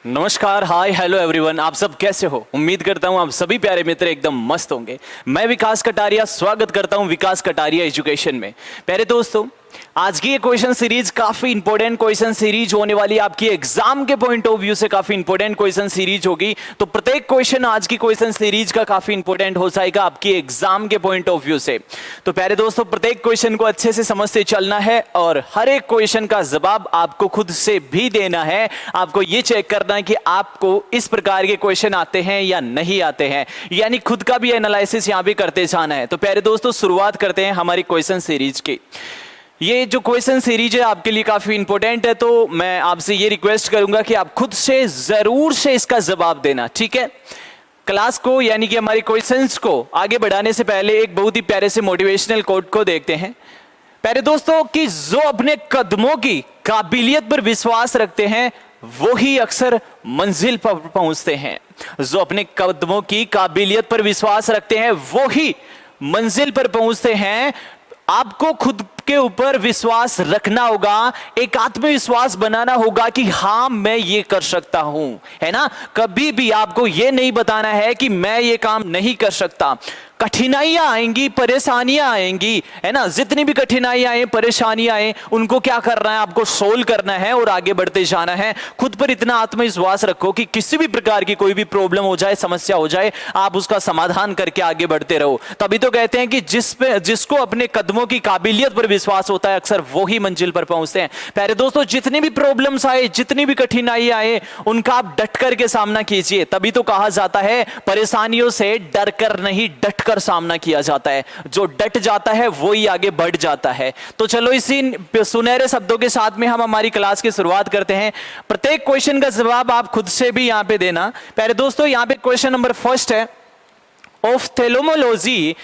नमस्कार, हाय, hello everyone. आप सब कैसे हो? उम्मीद करता हूं आप सभी प्यारे मित्र एकदम मस्त होंगे। मैं विकास कटारिया स्वागत करता हूं विकास कटारिया एजुकेशन में। प्यारे दोस्तों, आज की ये क्वेश्चन सीरीज काफी इंपॉर्टेंट क्वेश्चन सीरीज होने वाली है। आपकी एग्जाम के पॉइंट ऑफ व्यू से काफी इंपॉर्टेंट क्वेश्चन सीरीज होगी। तो प्रत्येक क्वेश्चन आज की क्वेश्चन सीरीज का काफी इंपॉर्टेंट हो जाएगा आपकी एग्जाम के पॉइंट ऑफ व्यू से। तो प्यारे दोस्तों, प्रत्येक क्वेश्चन को अच्छे से समझते चलना है और हर एक क्वेश्चन का जवाब आपको खुद से भी देना है। आपको ये चेक करना है कि आपको इस प्रकार के क्वेश्चन आते हैं या नहीं आते हैं, यानी खुद का भी एनालिसिस यहां भी करते जाना है। तो प्यारे दोस्तों, शुरुआत करते हैं हमारी क्वेश्चन सीरीज की। ये जो क्वेश्चन सीरीज है आपके लिए काफी इंपॉर्टेंट है, तो मैं आपसे ये रिक्वेस्ट करूंगा कि आप खुद से जरूर से इसका जवाब देना, ठीक है। क्लास को यानी कि हमारी क्वेश्चंस को आगे बढ़ाने से पहले एक बहुत ही प्यारे से मोटिवेशनल कोट को देखते हैं। प्यारे दोस्तों, कि जो अपने कदमों की काबिलियत पर विश्वास रखते हैं वो ही अक्सर मंजिल पर पहुंचते हैं। जो अपने कदमों की काबिलियत पर विश्वास रखते हैं वो ही मंजिल पर पहुंचते हैं। आपको खुद के ऊपर विश्वास रखना होगा, एक आत्मविश्वास बनाना होगा कि हाँ मैं ये कर सकता हूं, है ना। कभी भी आपको ये नहीं बताना है कि मैं ये काम नहीं कर सकता। कठिनाइयां आएंगी, परेशानियां आएंगी, है ना। जितनी भी कठिनाइयां आए, परेशानियां आए, उनको क्या करना है, आपको सोल्व करना है और आगे बढ़ते जाना है। खुद पर इतना आत्मविश्वास रखो कि किसी भी प्रकार की कोई भी प्रॉब्लम हो जाए, समस्या हो जाए, आप उसका समाधान करके आगे बढ़ते रहो। तभी तो कहते हैं कि जिसको अपने कदमों की काबिलियत पर विश्वास होता है अक्सर वो ही मंजिल पर पहुंचते हैं। प्यारे दोस्तों, जितनी भी प्रॉब्लम्स आए, जितनी भी कठिनाइयां आए, उनका आप डट करके सामना कीजिए। तभी तो कहा जाता है परेशानियों से डर कर नहीं डट कर सामना किया जाता है। जो डट जाता है वो ही आगे बढ़ जाता है। तो चलो इसी सुनहरे शब्दों के साथ में हम हमारी क्लास की शुरुआत करते हैं। प्रत्येक क्वेश्चन का जवाब आप खुद से भी यहां पे देना। प्यारे दोस्तों, यहां पे क्वेश्चन नंबर फर्स्ट है, ऑफ्थेल्मोलॉजी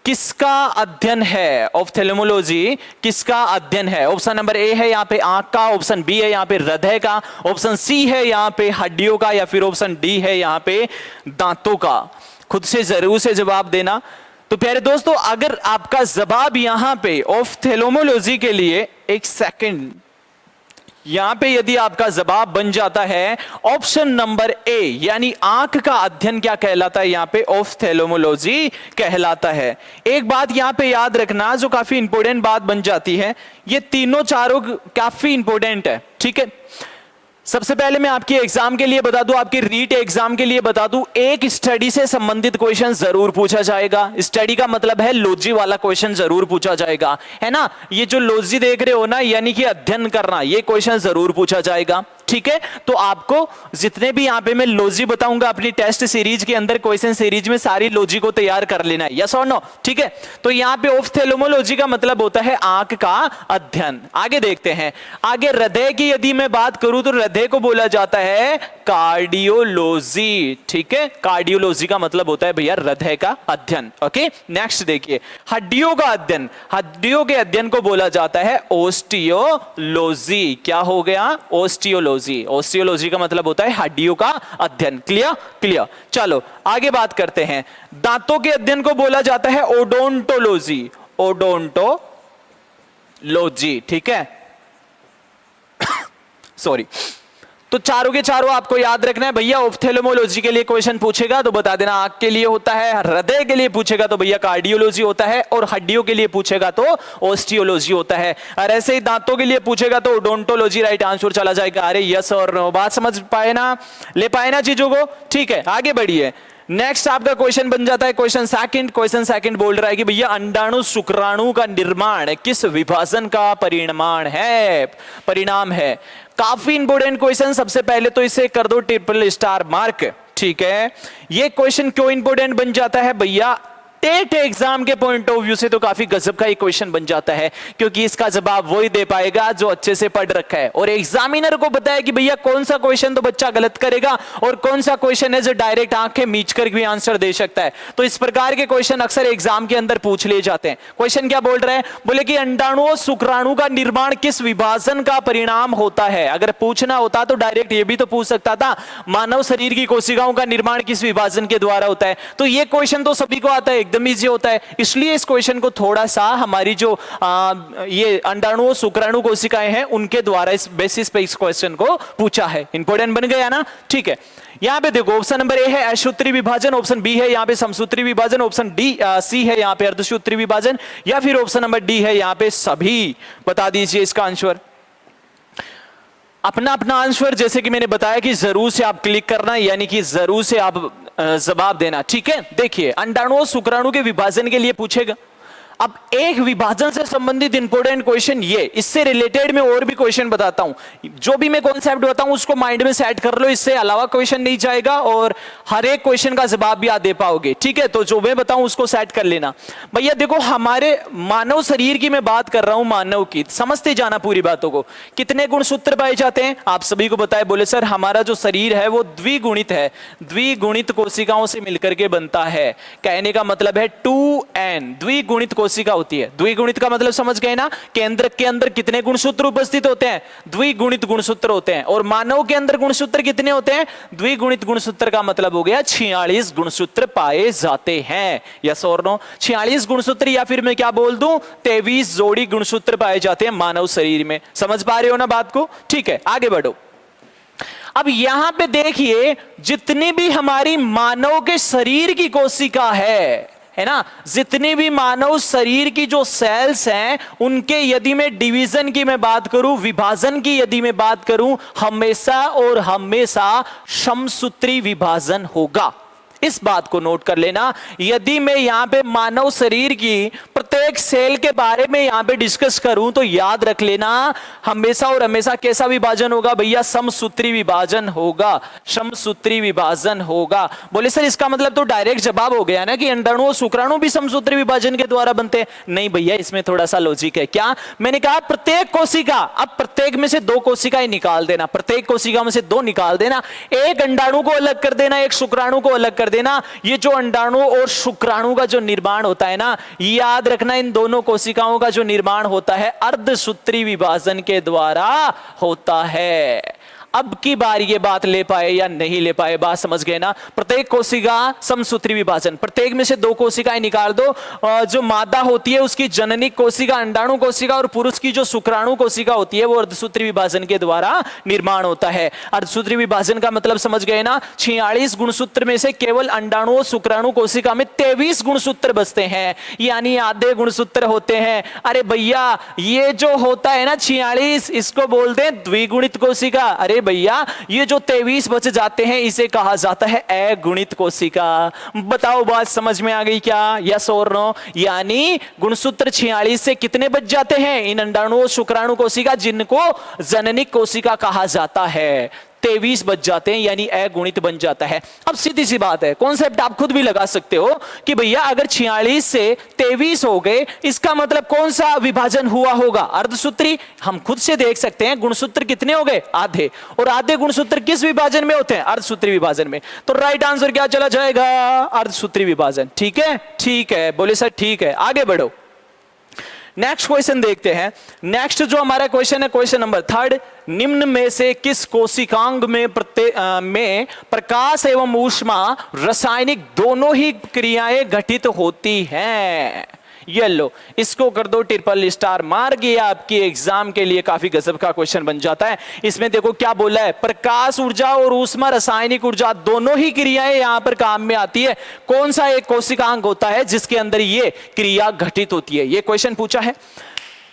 किसका अध्ययन है? ऑफ्थेल्मोलॉजी किसका अध्ययन है? ऑप्शन नंबर ए है यहां पे आंख का, ऑप्शन बी है यहां पे हृदय का, ऑप्शन सी है यहां पे हड्डियों का, या फिर ऑप्शन डी है यहां पे दांतों का। खुद से जरूर से जवाब देना। तो प्यारे दोस्तों, अगर आपका जवाब यहां पे ऑफ्थेल्मोलॉजी के लिए, एक सेकंड, यहां पे यदि आपका जवाब बन जाता है ऑप्शन नंबर ए, यानी आंख का अध्ययन क्या कहलाता है? यहां पे ऑफ्थेल्मोलॉजी कहलाता है। एक बात यहां पे याद रखना जो काफी इंपॉर्टेंट बात बन जाती है, ये तीनों चारों काफी इंपॉर्टेंट है, ठीक है। सबसे पहले मैं आपके एग्जाम के लिए बता दूं, आपके रीट एग्जाम के लिए बता दूं, एक स्टडी से संबंधित क्वेश्चन जरूर पूछा जाएगा। स्टडी का मतलब है लॉजी वाला क्वेश्चन जरूर पूछा जाएगा, है ना। ये जो लॉजी देख रहे हो ना, यानी कि अध्ययन करना, ये क्वेश्चन जरूर पूछा जाएगा, ठीक है। तो आपको जितने भी यहां पे मैं लॉजी बताऊंगा अपनी टेस्ट सीरीज के अंदर, क्वेश्चन सीरीज में सारी लॉजी को तैयार कर लेना है, यस और नो, ठीक है। तो यहां पे ऑफ्थेल्मोलॉजी का मतलब होता है आंख का अध्ययन। आगे देखते हैं। आगे हृदय की यदि मैं बात करूं तो हृदय को बोला जाता है कार्डियोलॉजी, ठीक है। कार्डियोलॉजी का मतलब होता है भैया हृदय का अध्ययन। ओके, नेक्स्ट देखिए, हड्डियों का अध्ययन, हड्डियों के अध्ययन को बोला जाता है ओस्टियोलॉजी। क्या हो गया? ओस्टियोलॉजी। ओस्टियोलॉजी का मतलब होता है हड्डियों का अध्ययन। क्लियर? क्लियर। चलो आगे बात करते हैं। दांतों के अध्ययन को बोला जाता है ओडोंटोलॉजी। ओडोंटोलॉजी, ठीक है। सॉरी। तो चारों के चारों आपको याद रखना है भैया। ऑफ्थेल्मोलॉजी के लिए क्वेश्चन पूछेगा तो बता देना आंख के लिए होता है, हृदय के लिए पूछेगा तो भैया कार्डियोलॉजी होता है, और हड्डियों के लिए पूछेगा तो ऑस्टियोलॉजी होता है। और ऐसे ही दांतों के लिए पूछेगा तो ओडोंटोलॉजी राइट आंसर चला जाएगा। अरे यस और नो, बात समझ पाए ना, ले पाए ना चीजों को, ठीक है। आगे बढ़िए। नेक्स्ट आपका क्वेश्चन बन जाता है क्वेश्चन सेकंड। क्वेश्चन सेकंड बोल रहा है कि भैया अंडाणु शुक्राणु का निर्माण किस विभाजन का परिणाम है? काफी इंपोर्टेंट क्वेश्चन। सबसे पहले तो इसे कर दो ट्रिपल स्टार मार्क, ठीक है। ये क्वेश्चन क्यों इंपोर्टेंट बन जाता है भैया? टेट एग्जाम के पॉइंट ऑफ व्यू से तो काफी गजब का एक क्वेश्चन बन जाता है, क्योंकि इसका जवाब वही दे पाएगा जो अच्छे से पढ़ रखा है। और एग्जामिनर को पता है कि भैया कौन सा क्वेश्चन तो बच्चा गलत करेगा और कौन सा क्वेश्चन है जो डायरेक्ट आंखें मीच कर भी आंसर दे सकता है। तो इस प्रकार के क्वेश्चन अक्सर एग्जाम के अंदर पूछ लिए जाते हैं। क्वेश्चन क्या बोल रहे हैं? बोले कि अंडाणु और शुक्राणु का निर्माण किस विभाजन का परिणाम होता है। अगर पूछना होता तो डायरेक्ट ये भी तो पूछ सकता था, मानव शरीर की कोशिकाओं का निर्माण किस विभाजन के द्वारा होता है। तो ये क्वेश्चन तो सभी को आता है, एकदम इजी होता है। इसलिए इस क्वेश्चन को थोड़ा सा हमारी जो ये अंडाणु शुक्राणु कोशिकाएं हैं उनके द्वारा इस बेसिस पे इस क्वेश्चन को पूछा है। इंपॉर्टेंट बन गया ना, ठीक है। यहां पे देखो ऑप्शन नंबर ए है असूत्री विभाजन, ऑप्शन बी है यहां पे समसूत्री विभाजन, ऑप्शन सी है यहां पे अर्धसूत्री विभाजन, या फिर ऑप्शन नंबर डी है यहां पे सभी। बता दीजिए इसका आंसर। अपना अपना आंसर जैसे कि मैंने बताया कि जरूर से आप क्लिक करना, यानी कि जरूर से आप जवाब देना, ठीक है। देखिए अंडाणु और शुक्राणु के विभाजन के लिए पूछेगा। अब एक विभाजन से संबंधित इंपॉर्टेंट क्वेश्चन ये, इससे रिलेटेड मैं और भी क्वेश्चन बताता हूं। जो भी मैं कॉन्सेप्ट बताऊं उसको माइंड में सेट कर लो, इससे अलावा क्वेश्चन नहीं जाएगा और हर एक क्वेश्चन का जवाब भी आप दे पाओगे, ठीक है। तो जो मैं बताऊं उसको सेट कर लेना। भैया देखो हमारे मानव शरीर की मैं बात कर रहा हूं, मानव की, समझते जाना पूरी बातों को। कितने गुणसूत्र पाए जाते हैं आप सभी को बताए, बोले सर हमारा जो शरीर है वो द्विगुणित है, द्विगुणित कोशिकाओं से मिलकर के बनता है। कहने का मतलब है 2n द्विगुणित कोशिका होती है। द्विगुणित का मतलब समझ गए ना, केंद्र के अंदर कितने गुणसूत्र उपस्थित होते हैं, द्विगुणित गुणसूत्र होते हैं। और मानव के अंदर गुणसूत्र कितने होते हैं, द्विगुणित गुणसूत्र का मतलब हो गया 46 गुणसूत्र पाए जाते हैं। यस और नो, 46 गुणसूत्र, या फिर मैं क्या बोल दूं 23 जोड़ी गुणसूत्र पाए जाते हैं मानव शरीर में। समझ पा रहे हो ना बात को, ठीक है। आगे बढ़ो। अब यहां पे देखिए जितनी भी हमारी मानव के शरीर की कोशिका है ना, जितनी भी मानव शरीर की जो सेल्स हैं उनके यदि मैं डिवीजन की मैं बात करूं, विभाजन की यदि मैं बात करूं, हमेशा और हमेशा समसूत्री विभाजन होगा। इस बात को नोट कर लेना। यदि मैं यहां पे मानव शरीर की प्रत्येक सेल के बारे में यहां पे डिस्कस करूं तो याद रख लेना हमेशा और हमेशा कैसा विभाजन होगा भैया, समसूत्री विभाजन होगा, समसूत्री विभाजन होगा। बोले सर इसका मतलब तो डायरेक्ट जवाब हो गया ना कि अंडाणु और शुक्राणु भी समसूत्री विभाजन के द्वारा बनते हैं। नहीं भैया, इसमें थोड़ा सा लॉजिक है। क्या मैंने कहा, प्रत्येक कोशिका, अब प्रत्येक में से 2 कोशिकाएं निकाल देना, प्रत्येक कोशिका में से 2 निकाल देना, एक अंडाणु को अलग कर देना, एक शुक्राणु को अलग कर देना। ये जो अंडाणु और शुक्राणु का जो निर्माण होता है ना, याद रखना इन दोनों कोशिकाओं का जो निर्माण होता है अर्धसूत्री विभाजन के द्वारा होता है। अब की बार ये बात ले पाए या नहीं ले पाए, बात समझ गए ना। प्रत्येक कोशिका समसूत्री विभाजन, प्रत्येक में से 2 कोशिकाएं निकाल दो। जो मादा होती है उसकी जननी कोशिका अंडाणु कोशिका, और पुरुष की जो शुक्राणु कोशिका होती है वो अर्धसूत्री विभाजन के द्वारा निर्माण होता है। अर्धसूत्री विभाजन का मतलब समझ गए ना, 46 गुणसूत्र में से केवल अंडाणु और शुक्राणु कोशिका में 23 गुणसूत्र बचते हैं, यानी आधे गुणसूत्र होते हैं। अरे भैया ये जो होता है ना 46, इसको बोलते हैं द्विगुणित कोशिका। अरे भैया ये जो 23 बच जाते हैं इसे कहा जाता है अगुणित कोशिका। बताओ बात समझ में आ गई क्या, यस और नो। यानी गुणसूत्र 46 से कितने बच जाते हैं इन अंडाणु और शुक्राणु कोशिका, जिनको जननिक कोशिका कहा जाता है, 23 बच जाते हैं, यानी अगुणित बन जाता है। अब सीधी सी बात है, कॉन्सेप्ट आप खुद भी लगा सकते हो कि भैया अगर 46 से 23 हो गए, इसका मतलब कौन सा विभाजन हुआ होगा, अर्धसूत्री। हम खुद से देख सकते हैं गुणसूत्र कितने हो गए, आधे, और आधे गुणसूत्र किस विभाजन में होते हैं, अर्धसूत्री विभाजन में। तो राइट आंसर क्या चला जाएगा, अर्धसूत्री विभाजन। ठीक है, ठीक है, बोले सर ठीक है। आगे बढ़ो, नेक्स्ट क्वेश्चन देखते हैं। नेक्स्ट जो हमारा क्वेश्चन है, क्वेश्चन नंबर 3, निम्न में से किस कोशिकांग में प्रकाश एवं ऊष्मा रासायनिक दोनों ही क्रियाएं घटित होती हैं। ये लो, इसको कर दो ट्रिपल स्टार मार्क, ये आपकी एग्जाम के लिए काफी गजब का क्वेश्चन बन जाता है। इसमें देखो क्या बोला है, प्रकाश ऊर्जा और ऊष्मा रासायनिक ऊर्जा दोनों ही क्रियाएं यहां पर काम में आती है। कौन सा एक कोशिकांग होता है जिसके अंदर ये क्रिया घटित होती है, ये क्वेश्चन पूछा है।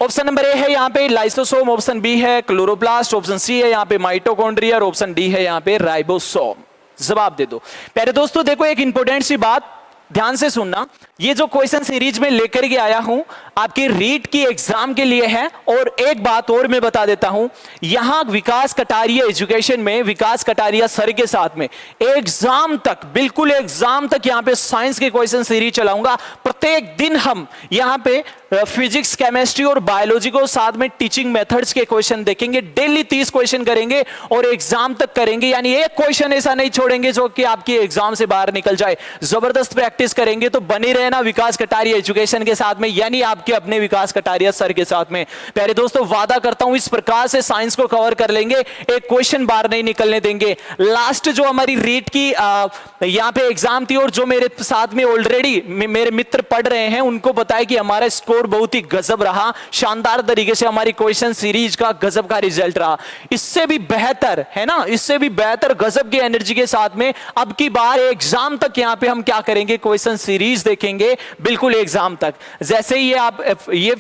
ऑप्शन नंबर ए है यहाँ पे लाइसोसोम, ऑप्शन बी है क्लोरोप्लास्ट, ऑप्शन सी है यहाँ पे माइटोकॉन्ड्रिया, और ऑप्शन डी है यहाँ पे राइबोसोम। जवाब दे दो। प्यारे दोस्तों देखो, एक इंपॉर्टेंट सी बात ध्यान से सुनना, ये जो क्वेश्चन सीरीज में लेकर के आया हूं आपकी रीट की एग्जाम के लिए है। और एक बात और मैं बता देता हूं, यहां विकास कटारिया एजुकेशन में, विकास कटारिया सर के साथ में एग्जाम तक, बिल्कुल एग्जाम तक यहां पे साइंस के क्वेश्चन सीरीज चलाऊंगा। प्रत्येक दिन हम यहां पे फिजिक्स, केमिस्ट्री और बायोलॉजी को साथ में टीचिंग मेथड्स के क्वेश्चन देखेंगे। डेली 30 क्वेश्चन करेंगे और एग्जाम तक करेंगे, यानी एक क्वेश्चन ऐसा नहीं छोड़ेंगे जो कि आपकी एग्जाम से बाहर निकल जाए। जबरदस्त प्रैक्टिस करेंगे, तो बने रहे हैं ना विकास कटारिया एजुकेशन के साथ में, यानी आपके अपने विकास कटारिया सर के साथ में। प्यारे दोस्तों वादा करता हूं इस प्रकार से साइंस को कवर कर लेंगे, एक क्वेश्चन बाहर नहीं निकलने देंगे। लास्ट जो हमारी रीट की यहां पे एग्जाम थी और जो मेरे साथ में ऑलरेडी मेरे मित्र पढ़ रहे हैं उनको बताया कि हमारा स्कोर बहुत ही गजब रहा, शानदार तरीके से हमारी क्वेश्चन सीरीज का गजब का रिजल्ट रहा। इससे भी बेहतर है ना, इससे भी बेहतर गजब की एनर्जी के साथ में अब की बार एग्जाम तक यहां पे हम क्या करेंगे, क्वेश्चन सीरीज देखेंगे बिल्कुल एग्जाम तक। जैसे ही आप ये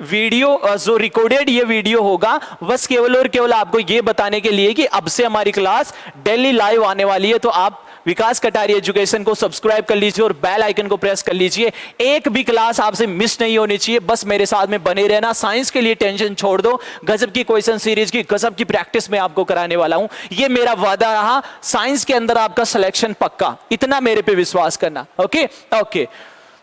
वीडियो जो रिकॉर्डेड ये वीडियो होगा बस केवल और केवल आपको ये बताने के लिए कि अब से हमारी क्लास डेली लाइव आने वाली है, तो आप विकास कटारिया एजुकेशन को सब्सक्राइब कर लीजिए और बेल आइकन को प्रेस कर लीजिए। एक भी क्लास आपसे मिस नहीं होनी चाहिए, बस मेरे साथ में बने रहना। साइंस के लिए टेंशन छोड़ दो, गजब की क्वेश्चन सीरीज की गजब की प्रैक्टिस मैं आपको कराने वाला हूं, ये मेरा वादा रहा। साइंस के अंदर आपका सिलेक्शन पक्का, इतना मेरे पे विश्वास करना। ओके ओके,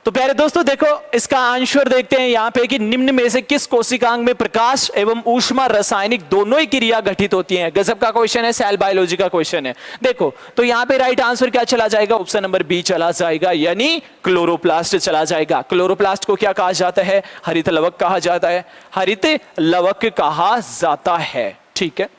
तो प्यारे दोस्तों देखो इसका आंसर देखते हैं यहां पे कि निम्न में से किस कोशिकांग में प्रकाश एवं ऊष्मा रासायनिक दोनों ही क्रिया घटित होती हैं। गजब का क्वेश्चन है, सेल बायोलॉजी का क्वेश्चन है। देखो तो यहां पे राइट आंसर क्या चला जाएगा, ऑप्शन नंबर बी चला जाएगा, यानी क्लोरोप्लास्ट चला जाएगा। क्लोरोप्लास्ट को क्या कहा जाता है, हरित लवक कहा जाता है, हरित लवक कहा जाता है। ठीक है,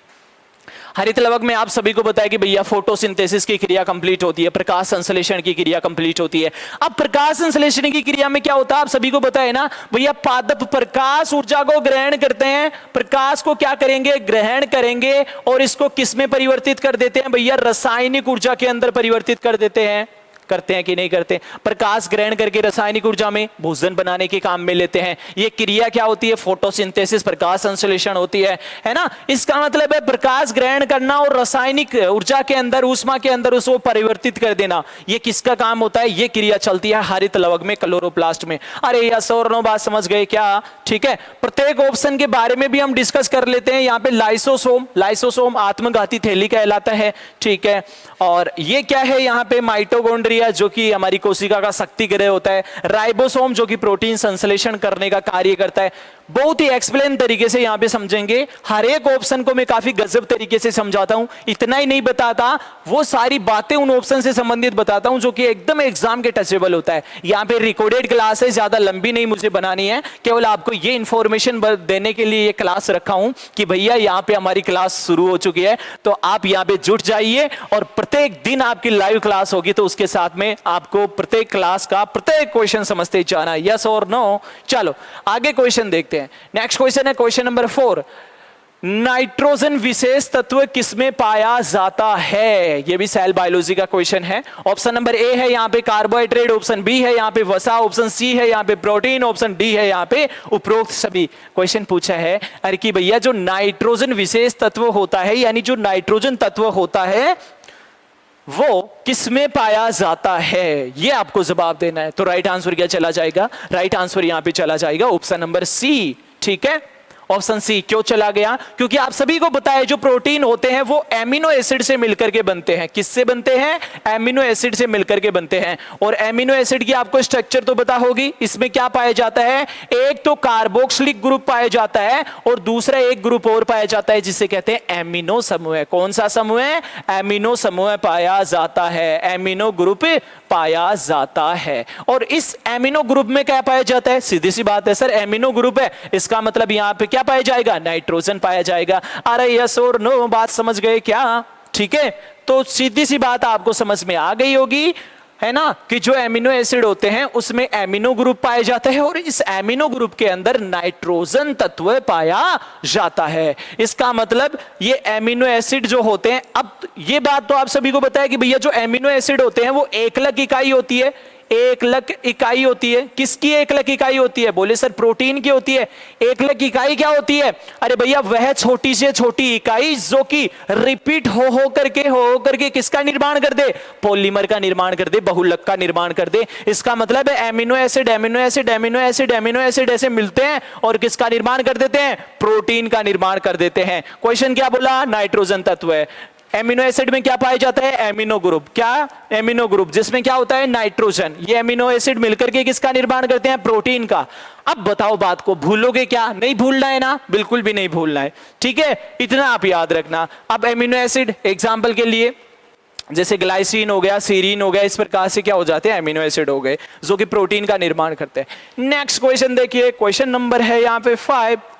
हरित लवक में आप सभी को बताया कि भैया फोटोसिंथेसिस की क्रिया कंप्लीट होती है, प्रकाश संश्लेषण की क्रिया कंप्लीट होती है। अब प्रकाश संश्लेषण की क्रिया में क्या होता है आप सभी को पता है ना भैया, पादप प्रकाश ऊर्जा को ग्रहण करते हैं, प्रकाश को क्या करेंगे, ग्रहण करेंगे और इसको किस में परिवर्तित कर देते हैं भैया, रासायनिक ऊर्जा के अंदर परिवर्तित कर देते हैं। करते हैं कि नहीं करते, प्रकाश ग्रहण करके रासायनिक ऊर्जा में भोजन बनाने के काम में लेते हैं। ये क्रिया क्या होती है, फोटोसिंथेसिस, प्रकाश संश्लेषण होती है ना। इसका मतलब है प्रकाश ग्रहण करना और रासायनिक ऊर्जा के अंदर, ऊष्मा के अंदर उसको परिवर्तित कर देना, ये किसका काम होता है, ये क्रिया चलती है हरित लवक में, क्लोरोप्लास्ट में। अरे यस और नो बात समझ गए क्या, ठीक है। प्रत्येक ऑप्शन के बारे में भी हम डिस्कस कर लेते हैं। यहाँ पे लाइसोसोम, लाइसोसोम आत्मघाती थैली कहलाता है, ठीक है। और ये क्या है, यहाँ पे माइटोकॉन्ड्रिया जो कि हमारी कोशिका का शक्ति गृह होता है, राइबोसोम जो कि प्रोटीन संश्लेषण करने का कार्य करता है। बहुत ही एक्सप्लेन तरीके से यहां पे समझेंगे, हर एक ऑप्शन को मैं काफी गजब तरीके से समझाता हूं। इतना ही नहीं बताता, वो सारी बातें उन ऑप्शन से संबंधित बताता हूं जो कि एकदम एग्जाम के टचेबल होता है। यहां पे रिकॉर्डेड क्लास है, ज्यादा लंबी नहीं मुझे बनानी है, केवल आपको ये इंफॉर्मेशन देने के लिए ये क्लास रखा हूं कि भैया यहां पे हमारी क्लास शुरू हो चुकी है, तो आप यहां पे जुट जाइए और प्रत्येक दिन आपकी लाइव क्लास होगी, तो उसके साथ में आपको प्रत्येक क्लास का प्रत्येक क्वेश्चन समझते जाना, यस और नो। चलो आगे क्वेश्चन देखते हैं। नेक्स्ट क्वेश्चन है क्वेश्चन नंबर 4, नाइट्रोजन विशेष तत्व किसमें पाया जाता है। यह भी सेल बायोलॉजी का क्वेश्चन है। ऑप्शन नंबर ए है यहां पे कार्बोहाइड्रेट, ऑप्शन बी है यहां पे वसा, ऑप्शन सी है यहां पे प्रोटीन, ऑप्शन डी है यहां पे उपरोक्त सभी। क्वेश्चन पूछा है अरे कि भैया जो नाइट्रोजन विशेष तत्व होता है, यानी जो नाइट्रोजन तत्व होता है वो किसमें पाया जाता है, ये आपको जवाब देना है। तो राइट आंसर क्या चला जाएगा, राइट आंसर यहां पे चला जाएगा ऑप्शन नंबर सी, ठीक है। ऑप्शन सी क्यों चला गया, क्योंकि आप सभी को पता है जो प्रोटीन होते हैं वो एमिनो एसिड से मिलकर के बनते हैं। किससे बनते हैं, एमिनो एसिड से मिलकर के बनते हैं। और एमिनो एसिड की आपको स्ट्रक्चर तो पता होगी, इसमें क्या पाया जाता है, एक तो कार्बोक्सिलिक ग्रुप पाया जाता है और दूसरा एक ग्रुप और पाया जाता है जिसे कहते हैं एमिनो समूह। कौन सा समूह है, एमिनो समूह पाया जाता है, एमिनो ग्रुप पाया जाता है। और इस एमिनो ग्रुप में क्या पाया जाता है, सीधी सी बात है सर, एमिनो ग्रुप है, इसका मतलब यहां पे क्या पाया जाएगा, नाइट्रोजन पाया जाएगा। अरे यस और नो बात समझ गए क्या, ठीक है। तो सीधी सी बात आपको समझ में आ गई होगी, है ना, कि जो एमिनो एसिड होते हैं उसमें एमिनो ग्रुप पाए जाते हैं और इस एमिनो ग्रुप के अंदर नाइट्रोजन तत्व पाया जाता है। इसका मतलब ये एमिनो एसिड जो होते हैं, अब ये बात तो आप सभी को पता है कि भैया जो एमिनो एसिड होते हैं वो एकलक इकाई होती है, एकलक इकाई होती है। किसकी एकलक इकाई होती है, बोले सर प्रोटीन की होती है। एकलक इकाई क्या होती है, अरे भैया वह छोटी से छोटी इकाई जो कि रिपीट हो करके किसका निर्माण कर दे, पॉलीमर का निर्माण कर दे, बहुलक का निर्माण कर दे। इसका मतलब है amino acid amino acid amino acid amino acid ऐसे मिलते हैं और किसका निर्माण कर देते हैं, प्रोटीन का निर्माण कर देते हैं। क्वेश्चन क्या बोला, नाइट्रोजन तत्व है। एमिनो एसिड में क्या पाया जाता है, एमिनो ग्रुप, क्या एमिनो ग्रुप जिसमें क्या होता है, नाइट्रोजन। ये एमिनो एसिड मिलकर के किसका निर्माण करते हैं, प्रोटीन का। अब बताओ बात को भूलोगे क्या, नहीं भूलना है ना, बिल्कुल भी नहीं भूलना है, ठीक है, इतना आप याद रखना। अब एमिनो एसिड एग्जांपल के लिए जैसे ग्लाइसिन हो गया, सीरीन हो गया, इस प्रकार से क्या हो जाते हैं, एमिनो एसिड हो गए, जो कि प्रोटीन का निर्माण करते हैं। नेक्स्ट क्वेश्चन देखिए, क्वेश्चन नंबर है यहाँ पे 5।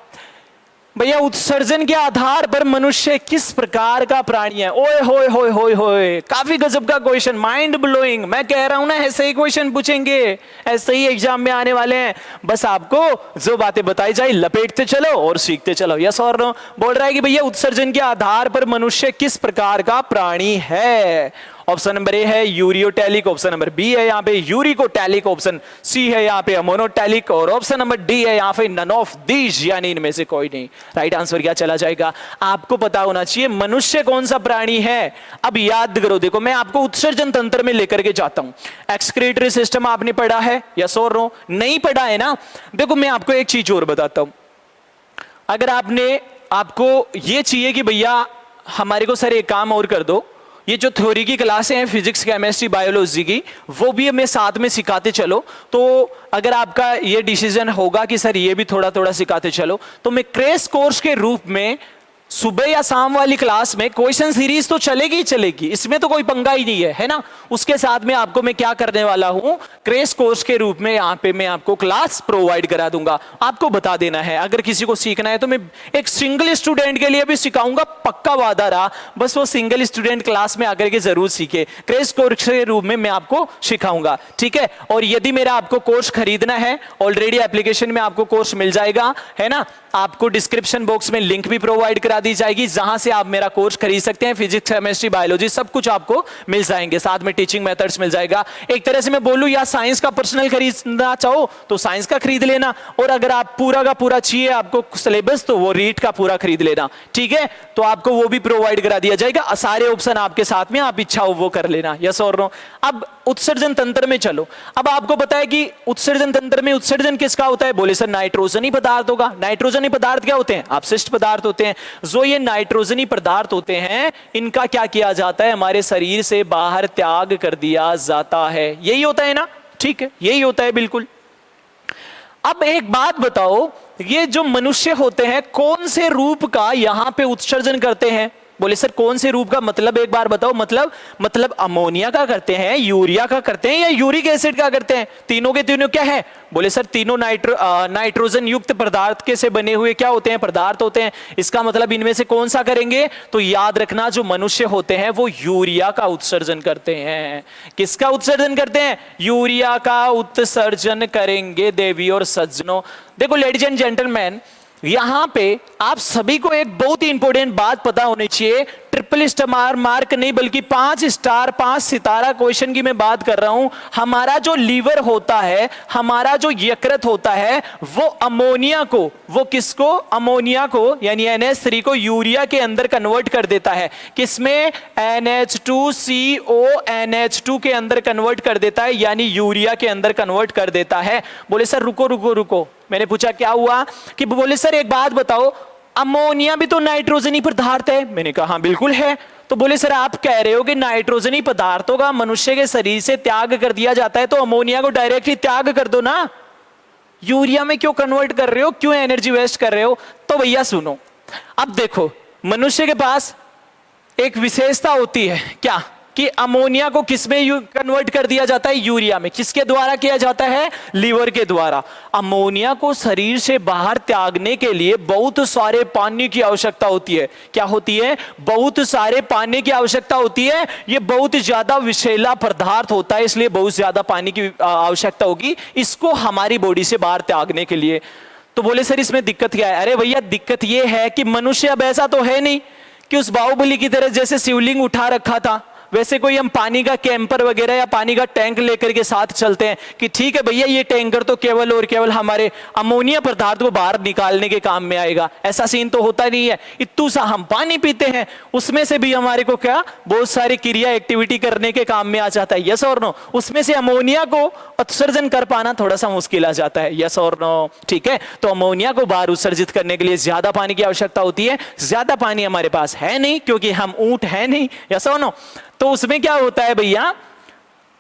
भैया उत्सर्जन के आधार पर मनुष्य किस प्रकार का प्राणी है? ओए होए होए होए होए, काफी गजब का क्वेश्चन, माइंड ब्लोइंग। मैं कह रहा हूं ना, ऐसे ही क्वेश्चन पूछेंगे, ऐसे ही एग्जाम में आने वाले हैं। बस आपको जो बातें बताई जाए लपेटते चलो और सीखते चलो। यस और नो? बोल रहा है कि भैया उत्सर्जन के आधार पर मनुष्य किस प्रकार का प्राणी है? ऑप्शन नंबर ए है यूरियोटैलिक, ऑप्शन नंबर बी है यहाँ पे यूरिकोटैलिक, ऑप्शन सी है यहाँ पे अमोनोटैलिक, और ऑप्शन नंबर डी है यहाँ पे नन ऑफ दीज, यानी इनमें से कोई नहीं। राइट आंसर क्या चला जाएगा? आपको पता होना चाहिए मनुष्य कौन सा प्राणी है। अब याद करो, देखो मैं आपको उत्सर्जन तंत्र में लेकर के जाता हूं। एक्सक्रीटरी सिस्टम आपने पढ़ा है? यस और नो? नहीं पढ़ा है ना? देखो मैं आपको एक चीज और बताता हूं। अगर आपको ये चाहिए कि भैया हमारे को सर एक काम और कर दो, ये जो थ्योरी की क्लासें हैं फिजिक्स, केमिस्ट्री, बायोलॉजी की, वो भी हमें साथ में सिखाते चलो, तो अगर आपका ये डिसीजन होगा कि सर ये भी थोड़ा थोड़ा सिखाते चलो, तो मैं क्रैश कोर्स के रूप में सुबह या शाम वाली क्लास में क्वेश्चन सीरीज तो चलेगी ही चलेगी, इसमें तो कोई पंगा ही नहीं है ना। उसके साथ में आपको मैं क्या करने वाला हूं, क्रैश कोर्स के रूप में यहाँ पे मैं आपको क्लास प्रोवाइड करा दूंगा। आपको बता देना है, अगर किसी को सीखना है तो मैं एक सिंगल स्टूडेंट के लिए भी सिखाऊंगा, पक्का वादा रहा। बस वो सिंगल स्टूडेंट क्लास में आकर के जरूर सीखे, क्रैश कोर्स के रूप में मैं आपको सिखाऊंगा, ठीक है। और यदि मेरा आपको कोर्स खरीदना है, ऑलरेडी एप्लीकेशन में आपको कोर्स मिल जाएगा, है ना। आपको डिस्क्रिप्शन बॉक्स में लिंक भी प्रोवाइड करा दी जाएगी, जहां से आप मेरा कोर्स खरीद सकते हैं। फिजिक्स, केमिस्ट्री, बायोलॉजी सब कुछ आपको मिल जाएंगे, साथ में टीचिंग मेथड्स मिल जाएगा। एक तरह से मैं बोलूं, या साइंस का पर्सनल खरीदना चाहो तो साइंस का खरीद लेना, और अगर आप पूरा का पूरा चाहिए आपको सिलेबस, तो वो रीट का पूरा खरीद लेना, ठीक है। तो आपको वो भी प्रोवाइड करा दिया जाएगा, सारे ऑप्शन आपके साथ में, आप इच्छा हो वो कर लेना। यस और नो? अब उत्सर्जन तंत्र में चलो। अब आपको पता है कि उत्सर्जन तंत्र में उत्सर्जन किसका होता है? बोले सर नाइट्रोजनी पदार्थ होगा। नाइट्रोजनी पदार्थ क्या होते हैं? अपशिष्ट पदार्थ होते हैं। जो ये नाइट्रोजनी पदार्थ होते हैं, इनका क्या किया जाता है? हमारे शरीर से बाहर त्याग कर दिया जाता है। यही होता है ना? ठीक है, यही होता है बिल्कुल। अब एक बात बताओ, ये जो मनुष्य होते हैं कौन से रूप का यहां पे उत्सर्जन करते हैं? बोले सर कौन से रूप का, मतलब एक बार बताओ। मतलब अमोनिया का करते हैं, यूरिया का करते हैं, या यूरिक एसिड का करते हैं? तीनों के तीनों क्या है? बोले सर तीनों नाइट्रोजन युक्त पदार्थ के से बने हुए क्या होते हैं? पदार्थ होते हैं। इसका मतलब इनमें से कौन सा करेंगे? तो याद रखना, जो मनुष्य होते हैं वो यूरिया का उत्सर्जन करते हैं। किसका उत्सर्जन करते हैं? यूरिया का उत्सर्जन करेंगे देवी और सज्जनों। देखो लेडीज एंड जेंटलमैन, यहां पे आप सभी को एक बहुत ही इंपॉर्टेंट बात पता होनी चाहिए। ट्रिपल स्टार मार्क नहीं, बल्कि 5 स्टार 5 सितारा क्वेश्चन की मैं बात कर रहा हूं। हमारा जो लीवर होता है, हमारा जो यकृत होता है, वो अमोनिया को, वो किसको? अमोनिया को यानी NH3 को यूरिया के अंदर कन्वर्ट कर देता है। किसमें? NH2CO NH2 के अंदर कन्वर्ट कर देता है, यानी यूरिया के अंदर कन्वर्ट कर देता है। बोले सर रुको रुको रुको, मैंने पूछा क्या हुआ? कि बोले सर एक बात बताओ, अमोनिया भी तो नाइट्रोजनी पदार्थ है। मैंने कहा हाँ बिल्कुल है। तो बोले सर आप कह रहे हो कि नाइट्रोजनी पदार्थों का मनुष्य के शरीर से त्याग कर दिया जाता है, तो अमोनिया को डायरेक्ट ही त्याग कर दो ना, यूरिया में क्यों कन्वर्ट कर रहे हो, क्यों एनर्जी वेस्ट कर रहे हो? तो भैया सुनो, अब देखो मनुष्य के पास एक विशेषता होती है, क्या? कि अमोनिया को किसमें कन्वर्ट कर दिया जाता है? यूरिया में। किसके द्वारा किया जाता है? लीवर के द्वारा। अमोनिया को शरीर से बाहर त्यागने के लिए बहुत सारे पानी की आवश्यकता होती है। क्या होती है? बहुत सारे पानी की आवश्यकता होती है। ये बहुत ज्यादा विषैला पदार्थ होता है, इसलिए बहुत ज्यादा पानी की आवश्यकता होगी इसको हमारी बॉडी से बाहर त्यागने के लिए। तो बोले सर इसमें दिक्कत क्या है? अरे भैया दिक्कत ये है कि मनुष्य अब ऐसा तो है नहीं कि उस बाहुबली की तरह जैसे शिवलिंग उठा रखा था, वैसे कोई हम पानी का कैंपर वगैरह या पानी का टैंक लेकर के साथ चलते हैं कि ठीक है भैया ये टैंकर तो केवल और केवल हमारे अमोनिया पदार्थ को बाहर निकालने के काम में आएगा। ऐसा सीन तो होता नहीं है। इतू सा हम पानी पीते हैं, उसमें से भी हमारे को क्या बहुत सारी क्रिया एक्टिविटी करने के काम में आ जाता है। यस और नो? उसमें से अमोनिया को उत्सर्जन कर पाना थोड़ा सा मुश्किल आ जाता है। यस और नो? ठीक है, तो अमोनिया को बाहर उत्सर्जित करने के लिए ज्यादा पानी की आवश्यकता होती है। ज्यादा पानी हमारे पास है नहीं, क्योंकि हम ऊंट है नहीं। यस और नो? तो उसमें क्या होता है भैया,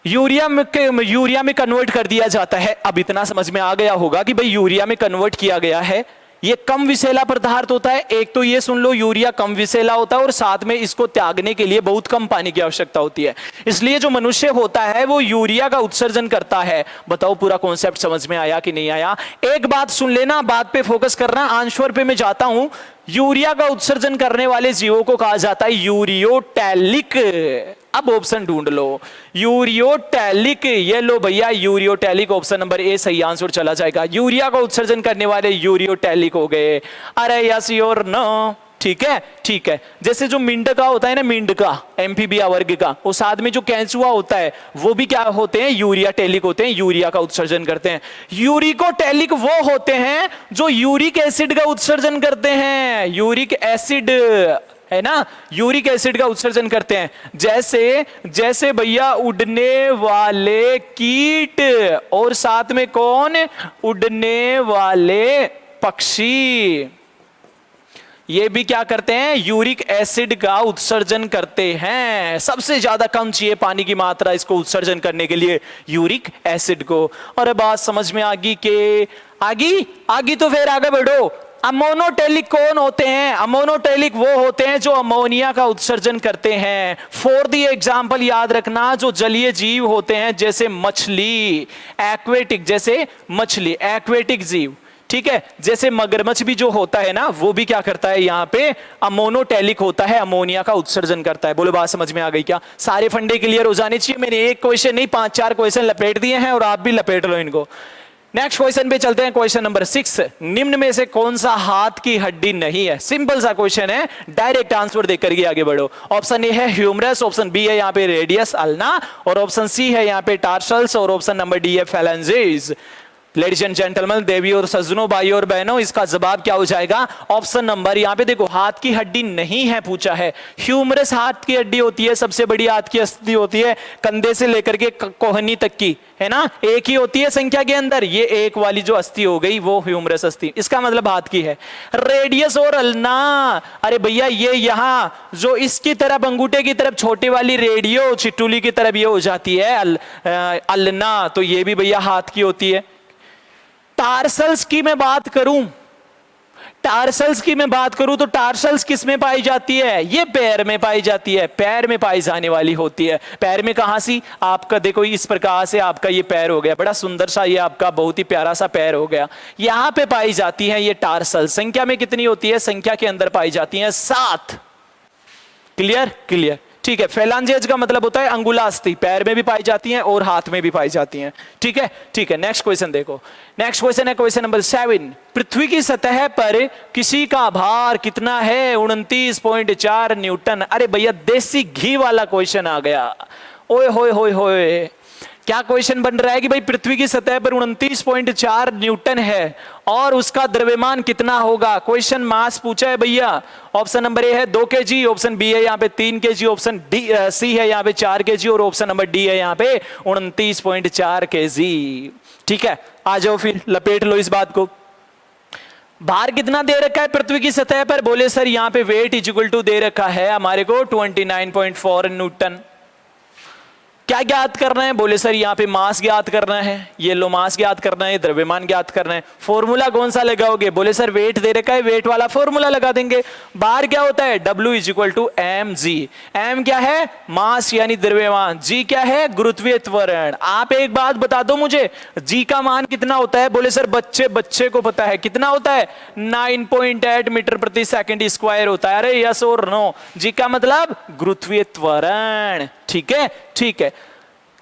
यूरिया में कन्वर्ट कर दिया जाता है। अब इतना समझ में आ गया होगा कि भाई यूरिया में कन्वर्ट किया गया है, ये कम विषैला पदार्थ होता है। एक तो ये सुन लो, यूरिया कम विषैला होता है और साथ में इसको त्यागने के लिए बहुत कम पानी की आवश्यकता होती है। इसलिए जो मनुष्य होता है वो यूरिया का उत्सर्जन करता है। बताओ पूरा कॉन्सेप्ट समझ में आया कि नहीं आया? एक बात सुन लेना, बात पे फोकस करना, आंसर पे मैं जाता हूं। यूरिया का उत्सर्जन करने वाले जीवों को कहा जाता है यूरियोटैलिक। अब ऑप्शन ढूंढ लो, यूरियोटैलिक। ये लो भैया, यूरियोटैलिक ऑप्शन नंबर ए सही आंसर चला जाएगा। यूरिया का उत्सर्जन करने वाले यूरियोटैलिक हो गए। अरे यस और नो, ठीक है ठीक है। जैसे जो मेंढका होता है ना, मेंढका एम्फीबिया वर्ग का, वो साथ में जो कैंचुआ होता है वो भी क्या होते हैं? यूरियाटैलिक होते हैं, यूरिया का उत्सर्जन करते हैं। यूरिकोटैलिक वो होते हैं जो यूरिक एसिड का उत्सर्जन करते हैं। यूरिक एसिड है ना, यूरिक एसिड का उत्सर्जन करते हैं। जैसे जैसे भैया उड़ने वाले कीट, और साथ में कौन? उड़ने वाले पक्षी, ये भी क्या करते हैं? यूरिक एसिड का उत्सर्जन करते हैं। सबसे ज्यादा कम चाहिए पानी की मात्रा इसको उत्सर्जन करने के लिए, यूरिक एसिड को। और बात समझ में आगी के आगी तो फिर आगे बढ़ो। अमोनोटेलिक कौन होते हैं? अमोनोटेलिक वो होते हैं जो अमोनिया का उत्सर्जन करते हैं। फॉर दी एग्जाम्पल याद रखना, जो जलीय जीव होते हैं जैसे मछली, एक्वेटिक, जैसे मछली एक्वेटिक जीव, ठीक है। जैसे मगरमच्छ भी जो होता है ना, वो भी क्या करता है? यहाँ पे अमोनोटेलिक होता है, अमोनिया का उत्सर्जन करता है। बोलो बात समझ में आ गई क्या? सारे फंडे क्लियर हो जाने चाहिए। मैंने एक क्वेश्चन नहीं 5-4 क्वेश्चन लपेट दिए हैं और आप भी लपेट लो इनको। नेक्स्ट क्वेश्चन पे चलते हैं, क्वेश्चन नंबर 6। निम्न में से कौन सा हाथ की हड्डी नहीं है? सिंपल सा क्वेश्चन है, डायरेक्ट आंसर देकर के आगे बढ़ो। ऑप्शन ए है ह्यूमरस, ऑप्शन बी है यहाँ पे रेडियस अल्ना, और ऑप्शन सी है यहाँ पे टार्सल्स, और ऑप्शन नंबर डी है फैलेंजेस। लेडीज एंड जेंटलमैन, देवी और सज्जनों, भाई और बहनों, इसका जवाब क्या हो जाएगा? ऑप्शन नंबर, यहाँ पे देखो हाथ की हड्डी नहीं है पूछा है। ह्यूमरस हाथ की हड्डी होती है, सबसे बड़ी हाथ की अस्थि होती है, कंधे से लेकर के कोहनी तक की, है ना, एक ही होती है संख्या के अंदर। ये एक वाली जो अस्थि हो गई वो ह्यूमरस अस्थि, इसका मतलब हाथ की है। रेडियस और अल्ना, अरे भैया ये यहां जो इसकी तरफ अंगूठे की तरफ छोटी वाली रेडियो चिट्टूली की तरफ ये हो जाती है अल्ना, तो ये भी भैया हाथ की होती है। टार्सल्स की मैं बात करूं, टार्सल्स की मैं बात करूं तो टार्सल्स किस में पाई जाती है? ये पैर में पाई जाती है, पैर में पाई जाने वाली होती है। पैर में कहां सी? आपका देखो इस प्रकार से आपका ये पैर हो गया, बड़ा सुंदर सा ये आपका बहुत ही प्यारा सा पैर हो गया, यहां पे पाई जाती है ये टार्सल। संख्या में कितनी होती है? संख्या के अंदर पाई जाती है 7। क्लियर क्लियर, ठीक है। फैलांजेज का मतलब होता है अंगुला अस्थि, पैर में भी पाई जाती हैं और हाथ में भी पाई जाती हैं, ठीक है ठीक है। नेक्स्ट क्वेश्चन देखो, नेक्स्ट क्वेश्चन है क्वेश्चन नंबर 7। पृथ्वी की सतह पर किसी का भार कितना है? 29.4 न्यूटन। अरे भैया देसी घी वाला क्वेश्चन आ गया। ओए होए होए होए, क्या क्वेश्चन बन रहा है कि भाई पृथ्वी की सतह पर 29.4 न्यूटन है और उसका द्रव्यमान कितना होगा? क्वेश्चन मास पूछा है भैया। ऑप्शन नंबर ए है 2 kg, ऑप्शन बी है यहाँ पे 3 kg, ऑप्शन डी सी है यहाँ पे 4 kg, और ऑप्शन नंबर डी है यहाँ पे 29.4 kg। ठीक है, आ जाओ फिर लपेट लो इस बात को। भार कितना दे रखा है पृथ्वी की सतह पर? बोले सर यहाँ पे वेट इज इक्वल टू दे रखा है हमारे को 29.4 न्यूटन। क्या ज्ञात करना है? बोले सर यहाँ पे मास ज्ञात करना है, ये लो मास ज्ञात करना है, द्रव्यमान ज्ञात करना है। फॉर्मूला कौन सा लगाओगे? बोले सर वेट दे रखा है, वेट वाला फॉर्मूला लगा देंगे। बार क्या होता है? W is equal to M G. M क्या है? मास यानी द्रव्यमान। जी क्या है? गुरुत्वीय त्वरण। आप एक बात बता दो मुझे, जी का मान कितना होता है? बोले सर बच्चे को पता है, कितना होता है? 9.8 मीटर प्रति सेकंड स्क्वायर होता है। अरे यस और नो? जी का मतलब गुरुत्वीय त्वरण। ठीक है ठीक है,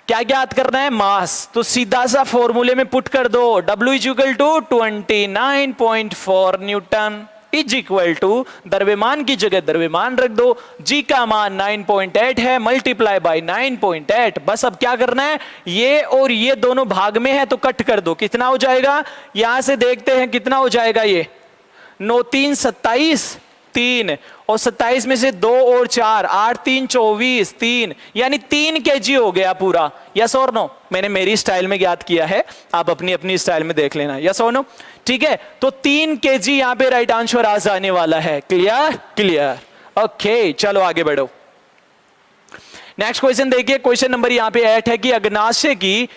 क्या ज्ञात करना है? मास। तो सीधा सा फॉर्मूले में पुट कर दो, W is equal to 29.4 newton is equal to द्रव्यमान की जगह द्रव्यमान रख दो, जी का मान 9.8 है, मल्टीप्लाई बाय 9.8। बस अब क्या करना है? ये और ये दोनों भाग में है तो कट कर दो। कितना हो जाएगा? यहां से देखते हैं कितना हो जाएगा। ये 9 3 27, 3 और 27 में से 2 और 4, 8 3 24, 3 यानी 3 kg हो गया पूरा। यस और नो? मैंने मेरी स्टाइल में ज्ञात किया है, आप अपनी अपनी स्टाइल में देख लेना। यस और नो? ठीक है, तो 3 kg यहां पे राइट आंसर आ जाने वाला है। क्लियर क्लियर, ओके चलो आगे बढ़ो। नेक्स्ट क्वेश्चन देखिए, क्वेश्चन नंबर यहां पे 8 है कि अग्नाशय की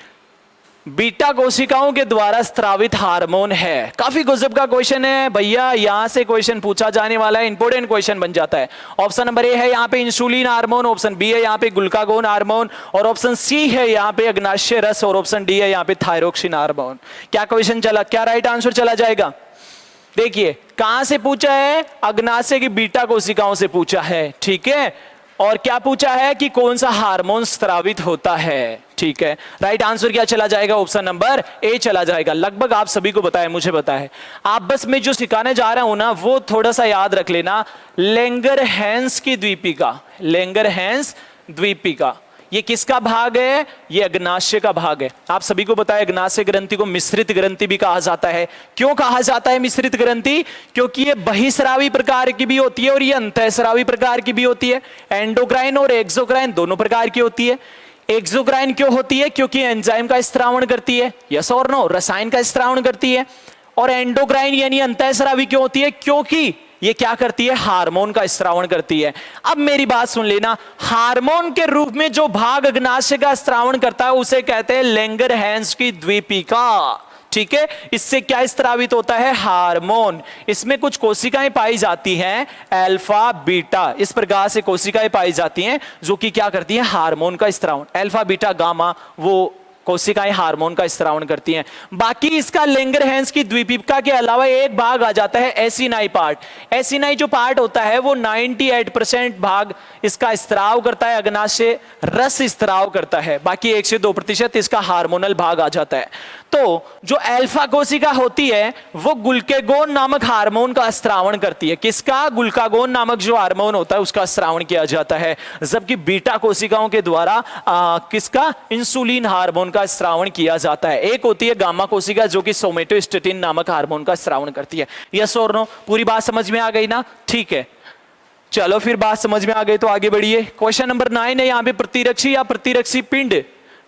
बीटा कोशिकाओं के द्वारा स्रावित हार्मोन है? काफी गजब का क्वेश्चन है भैया, यहां से क्वेश्चन पूछा जाने वाला है, इंपॉर्टेंट क्वेश्चन बन जाता है। ऑप्शन नंबर ए है यहां पे इंसुलिन हार्मोन, ऑप्शन बी है यहां पे ग्लूकागोन हार्मोन, और ऑप्शन सी है यहां पे अग्नाशय रस, और ऑप्शन डी है यहां पे थायरोक्सिन हार्मोन। क्या क्वेश्चन चला, क्या राइट आंसर चला जाएगा? देखिए कहां से पूछा है, अग्नाशय की बीटा कोशिकाओं से पूछा है, ठीक है। और क्या पूछा है कि कौन सा हार्मोन स्रावित होता है, ठीक है। राइट आंसर क्या चला जाएगा? ऑप्शन नंबर ए चला जाएगा। लगभग आप सभी को पता है, मुझे पता है। आप बस मैं जो सिखाने जा रहा हूं ना वो थोड़ा सा याद रख लेना। लैंगरहैंस की द्वीपिका, लैंगरहैंस द्वीपिका, ये किसका भाग है? ये अग्नाशय का भाग है। आप सभी को पता है अग्नाशय ग्रंथि को मिश्रित ग्रंथि भी कहा जाता है। क्यों कहा जाता है मिश्रित ग्रंथि? क्योंकि ये बहिस्रावी प्रकार की भी होती है और ये अंतःस्रावी प्रकार की भी होती है। एंडोक्राइन और एक्सोक्राइन दोनों प्रकार की होती है। एक्सोक्राइन क्यों होती है? क्योंकि एंजाइम का स्त्रावण करती है, यस और नो, रसायन का स्त्रावण करती है। और एंडोक्राइन यानी अंतःस्रावी क्यों होती है? क्योंकि ये क्या करती है? हार्मोन का स्रावण करती है। अब मेरी बात सुन लेना, हार्मोन के रूप में जो भाग अग्नाशय का स्रावण करता है उसे कहते हैं लैंगरहैंस की द्वीपिका, ठीक है। इससे क्या स्रावित होता है? हार्मोन। इसमें कुछ कोशिकाएं पाई जाती हैं अल्फा बीटा, इस प्रकार से कोशिकाएं पाई जाती हैं जो कि क्या करती हैं? हार्मोन का स्रावण। अल्फा बीटा गामा वो कोशिकाएं हार्मोन का स्रावण करती हैं। बाकी इसका लैंगरहैंस की द्वीपिका के अलावा एक भाग आ जाता है एसिनाई पार्ट। एसिनाई जो पार्ट होता है वो 98% भाग इसका स्त्राव करता है, अग्नाशय रस स्त्राव करता है। बाकी 1 से 2% इसका हार्मोनल भाग आ जाता है। तो जो अल्फा कोशिका होती है वो ग्लूकागोन नामक हार्मोन का स्रावण करती है। किसका? ग्लूकागोन नामक जो हार्मोन होता है उसका स्रावण किया जाता है। जबकि बीटा कोशिकाओं के द्वारा किसका? इंसुलिन हार्मोन का स्रावण किया जाता है। एक होती है गामा कोशिका जो कि सोमेटोस्टेटिन नामक हार्मोन का स्रावण करती है। यस और नो? पूरी बात समझ में आ गई ना? ठीक है, चलो फिर बात समझ में आ गई तो आगे बढ़िए। क्वेश्चन नंबर 9 है यहाँ पे, प्रतिरक्षी या प्रतिरक्षी पिंड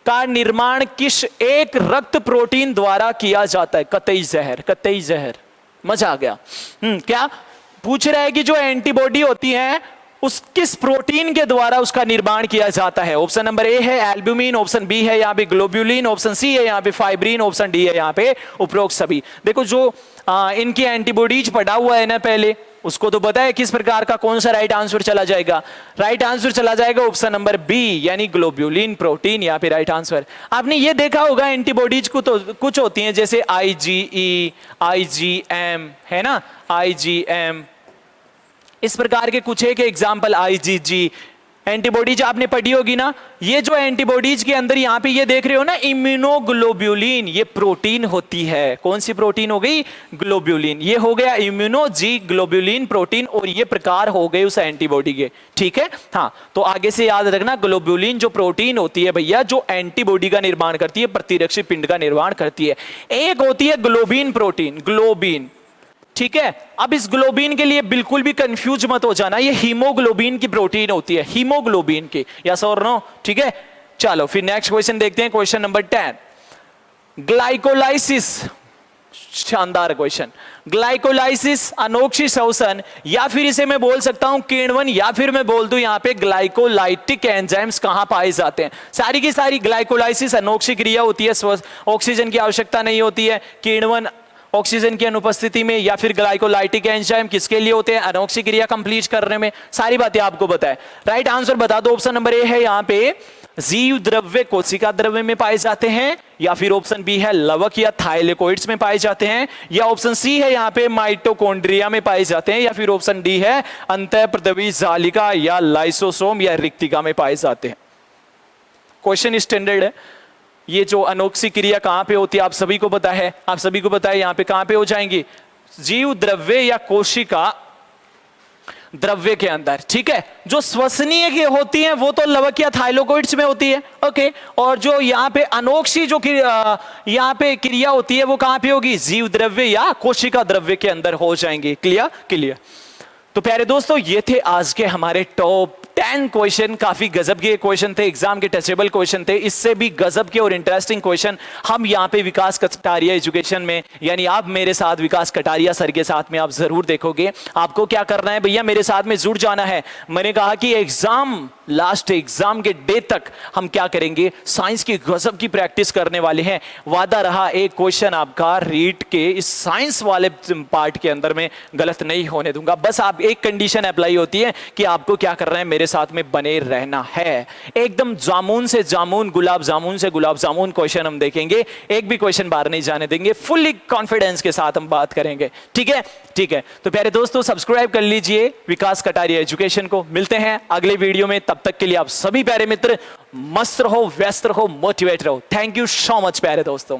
का निर्माण किस एक रक्त प्रोटीन द्वारा किया जाता है? कतई जहर, कतई जहर। मजा आ गया। क्या पूछ रहा है कि जो एंटीबॉडी होती है उस किस प्रोटीन के द्वारा उसका निर्माण किया जाता है? ऑप्शन नंबर ए है एल्ब्यूमिन, ऑप्शन बी है यहाँ पे ग्लोब्यूलिन, ऑप्शन सी है यहाँ पे फाइब्रिन, ऑप्शन डी है यहाँ पे उपरोक्त सभी। देखो जो इनकी एंटीबॉडीज पढ़ा हुआ है ना पहले, उसको तो पता है किस प्रकार का कौन सा राइट आंसर चला जाएगा। राइट आंसर चला जाएगा ऑप्शन नंबर बी यानी ग्लोब्यूलिन प्रोटीन, यहाँ पे राइट आंसर। आपने ये देखा होगा एंटीबॉडीज को तो कुछ होती हैं जैसे IgE, IgM, है ना, IgM, इस प्रकार के कुछ एक एग्जाम्पल IgG एंटीबॉडीज आपने पढ़ी होगी ना। ये जो एंटीबॉडीज के अंदर यहाँ पे ये देख रहे हो ना इम्यूनोग्लोब्यूलिन, ये प्रोटीन होती है। कौन सी प्रोटीन हो गई? ग्लोब्यूलिन। ये हो गया इम्यूनोजी ग्लोब्यूलिन प्रोटीन और ये प्रकार हो गए उस एंटीबॉडी के, ठीक है। हाँ, तो आगे से याद रखना ग्लोब्यूलिन जो प्रोटीन होती है भैया जो एंटीबॉडी का निर्माण करती है, प्रतिरक्षी पिंड का निर्माण करती है। एक होती है ग्लोबिन प्रोटीन, ग्लोबिन, ठीक है। अब इस ग्लोबिन के लिए बिल्कुल भी कंफ्यूज मत हो जाना, ये हीमोग्लोबिन की प्रोटीन होती है, हीमोग्लोबिन की, यस और नो, ठीक है। चलो फिर नेक्स्ट क्वेश्चन देखते हैं, क्वेश्चन नंबर 10, ग्लाइकोलाइसिस। शानदार क्वेश्चन। ग्लाइकोलाइसिस, अनोक्षी श्वसन, या फिर इसे मैं बोल सकता हूं किण्वन, या फिर मैं बोल दूं यहां पे ग्लाइकोलाइटिक एंजाइम्स कहां पाए जाते हैं? सारी की सारी ग्लाइकोलाइसिस अनोक्षी क्रिया होती है, ऑक्सीजन की आवश्यकता नहीं होती है। किण्वन ऑक्सीजन की अनुपस्थिति में, या फिर ग्लाइकोलाइटिक एंजाइम किसके लिए होते हैं? अनोक्षी क्रिया कंप्लीट करने में। सारी बातें आपको पता है। राइट आंसर बता दो। ऑप्शन नंबर ए है यहाँ पे जीव द्रव्य कोशिका द्रव्य में पाए जाते हैं, या फिर ऑप्शन बी है लवक या थाइलेकोइड्स में पाए जाते हैं, या ऑप्शन सी है यहाँ पे माइटोकॉन्ड्रिया में पाए जाते हैं, या फिर ऑप्शन डी है अंतःप्रदवी जालिका या लाइसोसोम या रिक्तिका में पाए जाते हैं। क्वेश्चन स्टैंडर्ड है। ये जो अनोक्षी क्रिया कहां पे होती है आप सभी को पता है, आप सभी को पता है यहाँ पे कहां पे हो जाएंगी? जीव द्रव्य या कोशिका द्रव्य के अंदर, ठीक है। जो श्वसनीय की होती है वो तो लवक या थाइलेकोइड्स में होती है, ओके। और जो यहाँ पे अनोक्षी जो यहाँ पे क्रिया होती है वो कहां पे होगी? जीव द्रव्य या कोशिका द्रव्य के अंदर हो जाएंगे। क्लियर? क्लियर। तो प्यारे दोस्तों ये थे आज के हमारे टॉप 10 क्वेश्चन काफी गजब के क्वेश्चन थे, एग्जाम के टेस्टेबल क्वेश्चन थे। इससे भी गजब के और इंटरेस्टिंग क्वेश्चन हम यहाँ पे विकास कटारिया एजुकेशन में, यानी आप मेरे साथ विकास कटारिया सर के साथ में आप जरूर देखोगे। आपको क्या करना है भैया, मेरे साथ में जुड़ जाना है। मैंने कहा कि एग्जाम, लास्ट एग्जाम के डे तक हम क्या करेंगे, साइंस की गजब की प्रैक्टिस करने वाले हैं। वादा रहा एक क्वेश्चन आपका रीट के इस साइंस वाले पार्ट के अंदर में गलत नहीं होने दूंगा। बस आप एक कंडीशन अप्लाई होती है कि आपको क्या करना है, मेरे साथ में बने रहना है। एकदम जामुन से जामुन, गुलाब जामुन से गुलाब जामुन क्वेश्चन हम देखेंगे, एक भी क्वेश्चन बाहर नहीं जाने देंगे। फुल्ली कॉन्फिडेंस के साथ हम बात करेंगे, ठीक है? ठीक है, तो प्यारे दोस्तों सब्सक्राइब कर लीजिए विकास कटारिया एजुकेशन को। मिलते हैं अगले वीडियो में, तब तक के लिए आप सभी प्यारे मित्र मस्त रहो, व्यस्त रहो, मोटिवेट रहो। थैंक यू सो मच प्यारे दोस्तों।